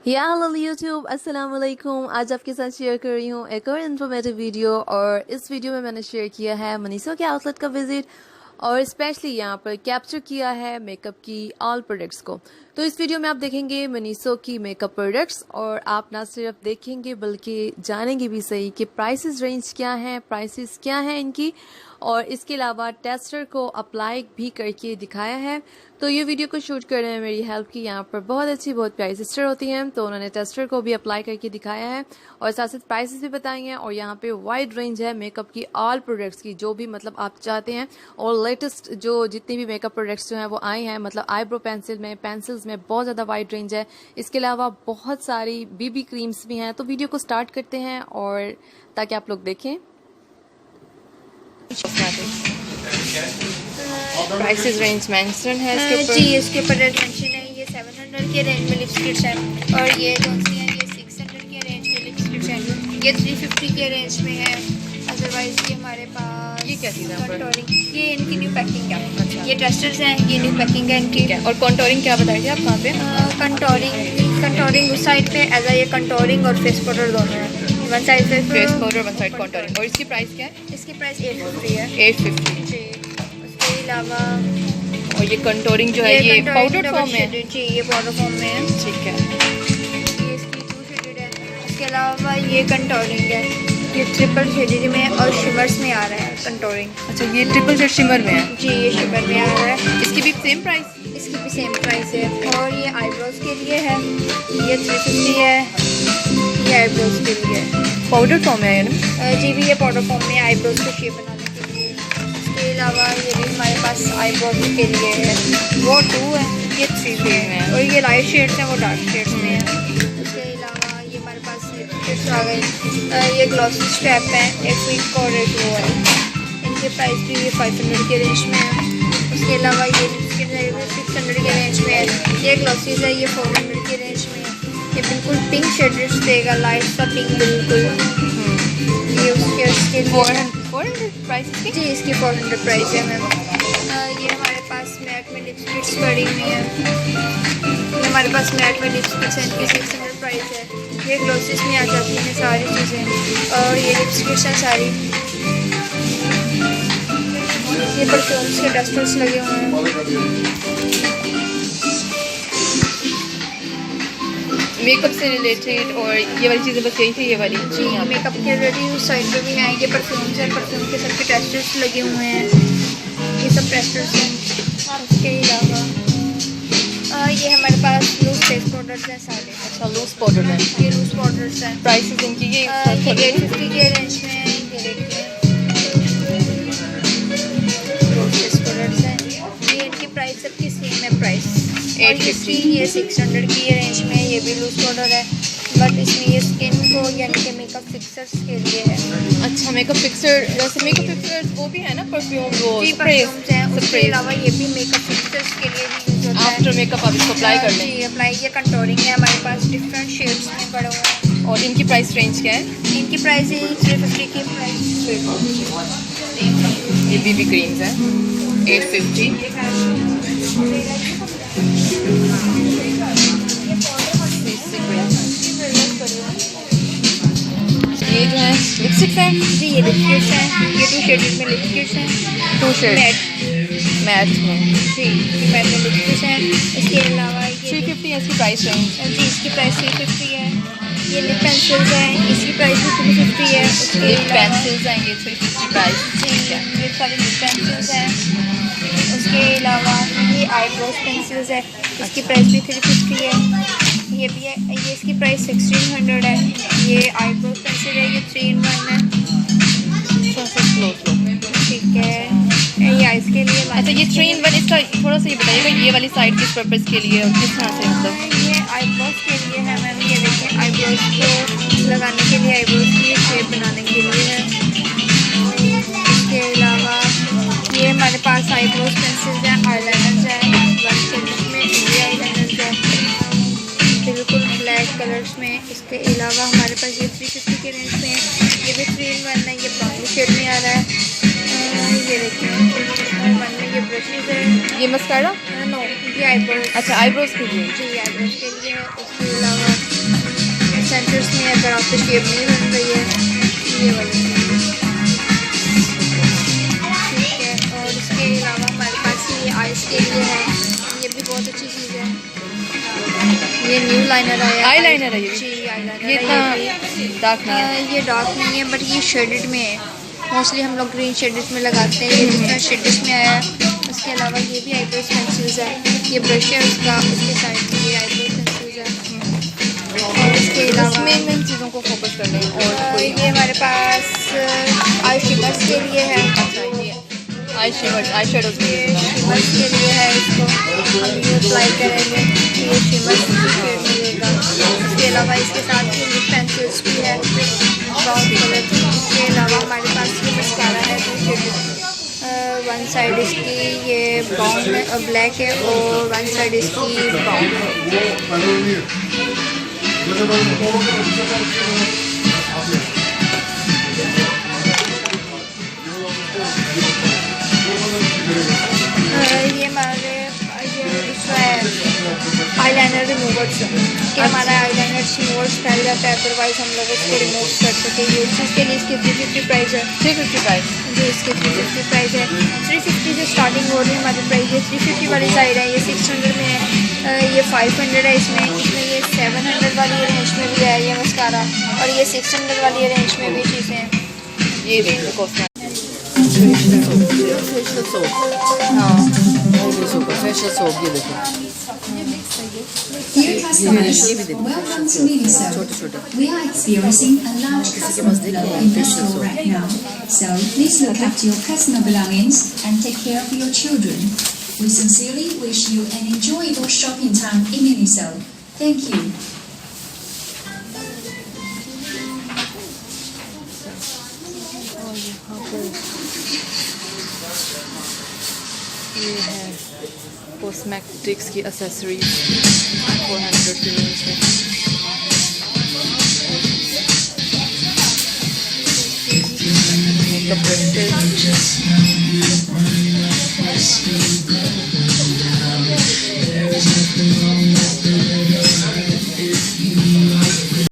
या hello YouTube, अस्सलाम वालेकुम। आज आपके साथ शेयर कर रही हूँ एक और इन्फॉर्मेटिव वीडियो। और इस वीडियो में मैंने शेयर किया है मनीसो के आउटलेट का विजिट और स्पेशली यहाँ पर कैप्चर किया है मेकअप की ऑल प्रोडक्ट्स को। तो इस वीडियो में आप देखेंगे मनीसो की मेकअप प्रोडक्ट्स और आप ना सिर्फ देखेंगे बल्कि जानेंगे भी सही कि प्राइसेस रेंज क्या है, प्राइसेस क्या है इनकी, और इसके अलावा टेस्टर को अप्लाई भी करके दिखाया है। तो ये वीडियो को शूट करने में मेरी हेल्प की यहाँ पर बहुत अच्छी बहुत प्यारी सिस्टर होती हैं, तो उन्होंने टेस्टर को भी अप्लाई करके दिखाया है और साथ साथ प्राइसेस भी बताई हैं। और यहाँ पे वाइड रेंज है मेकअप की ऑल प्रोडक्ट्स की, जो भी मतलब आप चाहते हैं। और लेटेस्ट जो जितनी भी मेकअप प्रोडक्ट्स जो हैं वो आए हैं, मतलब आईब्रो पेंसिल में, पेंसिल्स में बहुत ज़्यादा वाइड रेंज है। इसके अलावा बहुत सारी बीबी क्रीम्स भी हैं। तो वीडियो को स्टार्ट करते हैं और ताकि आप लोग देखें। प्राइसेस रेंज मेंशन है इसके ऊपर। जी, इसके ऊपर रेट मेंशन है। ये 700 के रेंज में लिपस्टिक्स हैं और ये कौन सी है, ये 600 के रेंज में लिपस्टिक्स हैं। ये 350 के रेंज में है। अदरवाइज ये हमारे पास ये क्या चीज़ है? कंटोरिंग, ये इनकी न्यू पैकिंग है। अच्छा। ये टेस्टर्स हैं, ये न्यू पैकिंग है इनकी। और कंटोरिंग क्या बताई थी आप कहाँ पे? कंटोरिंग उस साइड पे एज ये कंटोरिंग और फेस पाउडर दोनों है। One side face powder, one side contouring. और इसकी प्राइस क्या है? इसकी प्राइस 850 है। 850। जी, उसके अलावा और ये कंटोरिंग जो है ये पाउडर फॉर्म में है? जी, ये पाउडर फॉर्म में है। ठीक है। ये इसकी 2 शेडेड है। उसके अलावा ये कंटोरिंग है, ये ट्रिपल शेडेड में और शिमर्स में आ रहा है कंटोरिंग। अच्छा, ये ट्रिपल शेड शिमर में है? जी, ये शिमर में आ रहा है। इसकी भी सेम प्राइस? इसकी भी सेम प्राइस है। और ये आईब्रोज के लिए है, ये 350 है। ये आईब्रोज के लिए है, पाउडर फॉर्म में है ना? जी भी ये पाउडर फॉर्म में आईब्रोज को शेप बनाने के लिए। इसके अलावा ये भी हमारे पास आईब्रोज के लिए है, वो 2 है, ये 3 में है। और ये लाइट शेड्स हैं, वो डार्क शेड्स में है। उसके अलावा ये हमारे पास लिपस्टिक्स आ गई। ये ग्लॉसी स्ट्रैप है, एक पिंक और एक वो है। इनके प्राइस भी ये 500 के रेंज में है। उसके अलावा ये लिपस्टिक है, 600 के रेंज में है। ये ग्लॉसीज है, ये 400 के रेंज में है। ये बिल्कुल पिंक शेड्स देगा, लाइट सा पिंक बिल्कुल। ये उसके 400 प्राइस की? जी, इसकी 400 प्राइस है मैम। ये हमारे पास मैट में लिपस्टिक्स पड़ी हुई है। ये हमारे पास मैट में लिपस्टिक्स हैं, इनकी 600 प्राइस है। ये ग्लॉसेस में आ जाती हैं सारी चीज़ें। और ये लिपस्टिक्स हैं सारी। ये परफ्यूम्स के डस्टर्स लगे हुए हैं। मेकअप से रिलेटेड और ये वाली चीज़ें बस यही थी, ये वाली? जी, मेकअप के रिलेटेड उस साइड पे भी हैं। ये परफ्यूम्स हैं, परफ्यूम के सबके टेस्टर्स लगे हुए हैं। ये सब टेस्टर्स हैं। उसके अलावा ये हमारे पास लूज फेस पाउडर्स हैं सारे। अच्छा, लूज पाउडर है? ये लूज पाउडर्स हैं। प्राइसेस इनकी ये 850 के रेंज में है। ये देखिए लूज फेस पाउडर्स हैं। ये इनकी प्राइस सबकी सेम है प्राइस। 850। ये 600 की रेंज में, ये भी लूज पाउडर है, बट इसमें ये स्किन को यानी कि मेकअप फिक्सर्स के लिए है। अच्छा, मेकअप फिक्सर, जैसे मेकअप फिक्सर वो भी है ना, परफ्यूम वो जी, परफ्यूम्स हैं। उसके अलावा ये भी मेकअप फिक्सर्स के लिए भी यूज होता है। आफ्टर मेकअप आप इसको अप्लाई कर लें? जी, अप्लाई। ये कंटोरिंग है हमारे पास, डिफरेंट शेड्स में पड़े हुए हैं। और इनकी प्राइस रेंज क्या है? इनकी प्राइस है 350 की प्राइस। ये बीबी क्रीम्स है 850। ये जो है लिपस्टिक्स हैं? जी, ये लिपस्टिक्स हैं। ये 2 शेडेड में लिपस्टिक्स हैं। 2 शेड मैट में? जी, ये मैट में लिपस्टिक्स हैं। इसके अलावा ये 350 है इसकी प्राइस रेंज? जी, इसकी प्राइस 350 है। ये लिप पेंसिल्स हैं, इसकी प्राइस भी 350 है। उसके लिप पेंसिल्स हैं, ये 350 प्राइस। ठीक है, ये सारे लिप पेंसिल्स हैं। उसके अलावा ये आईब्रोज पेंसिल्स है, इसकी प्राइस भी 350 है। ये भी है, ये इसकी प्राइस 1600 है। ये आईब्रोज पेंसिल है, ये 3 in 1 है। ठीक है, ये आइस के लिए। अच्छा, ये 3 in 1, इसका थोड़ा सा ये बताइएगा, ये वाली साइड किस पर्पज़ के लिए और किस तरह से? मतलब ये आईब्रोज के लिए है मैम। ये देखिए, आईब्रोज को लगाने के लिए, आईब्रोज की शेप बनाने के लिए है। इसके अलावा ये हमारे पास आईब्रोज पेंसिल्स हैं, आईलाइनर्स हैं, 1 शेड में ये आईलाइनर्स हैं, बिल्कुल ब्लैक कलर्स में। इसके अलावा हमारे पास ये 350 के रेंज में है। ये भी 3 in 1 है, ये ब्राउन शेड में आ रहा है। ये देखिए, 3 in 1 में ये ब्रशेज है। ये मस्कारा? नो, ये आईब्रोज। अच्छा, आईब्रोज के लिए? जी, आईब्रोज के लिए है। उसके अलावा पेंसिल्स में अगर आपसे शेप नहीं बन रही है ये वाली, ठीक है। और इसके अलावा हमारे पास ये आइस के लिए है, ये भी बहुत अच्छी चीज़ है। ये न्यू लाइनर आया, आई लाइनर है ये जी आई लाइनर ये है। डार्क नहीं है। ये डार्क नहीं है बट ये शेडेड में है, मोस्टली हम लोग ग्रीन शेडेड में लगाते हैं, ये डिफरेंट शेडेड में आया है। उसके अलावा ये भी आईब्रोज पेंसिल्स है, ये ब्रश है उसका, उसके साइड में ये आईब्रोज पेंसिल्स है। और इसके अलावा मेन चीज़ों को फोकस कर लें। और कोई ये हमारे पास आई शिमर्स के लिए है, अच्छा ये आई शेडोज ये शिमर्स के लिए है, इसको हम ये अप्लाई करेंगे ये शिमर्स शेड मिलेगा। इसके अलावा इसके साथ ये लिप पेंसिल्स भी है ब्राउन कलर की। इसके अलावा हमारे पास ये मस्कारा है, वन साइड इसकी ये ब्राउन है और ब्लैक है, और वन साइड इसकी ब्राउन है। ये हमारे ये दूसरा है आईलाइनर रिमूवर्स, कि हमारा आईलाइनर रिमूवर्स फैल जाता है, अदरवाइज हम लोग उसको रिमूव कर सकेंगे। इसके लिए इसकी 350 प्राइस है, 350 प्राइस। जी इसकी 350 प्राइस है। 350 से स्टार्टिंग हो रही है हमारी प्राइस, ये 350 वाली साइड है, ये 600 में है, ये 500 है इसमें ये 700 वाली रेंज में भी है ये मस्कारा, और ये 600 वाली रेंज में भी चीज़ें हैं। ये देखो कॉस्मेटिक फेशियल सोप, हाँ फेशियल सोप ये देखो, Dear customers, welcome to Miniso. छोटे-छोटे। We are experiencing a large customer flow in the store right now, so please look after your personal belongings and take care of your children. We sincerely wish you an enjoyable shopping time in Miniso. Thank you. ये है cosmetics की accessories 400 की range में। Makeup brushes,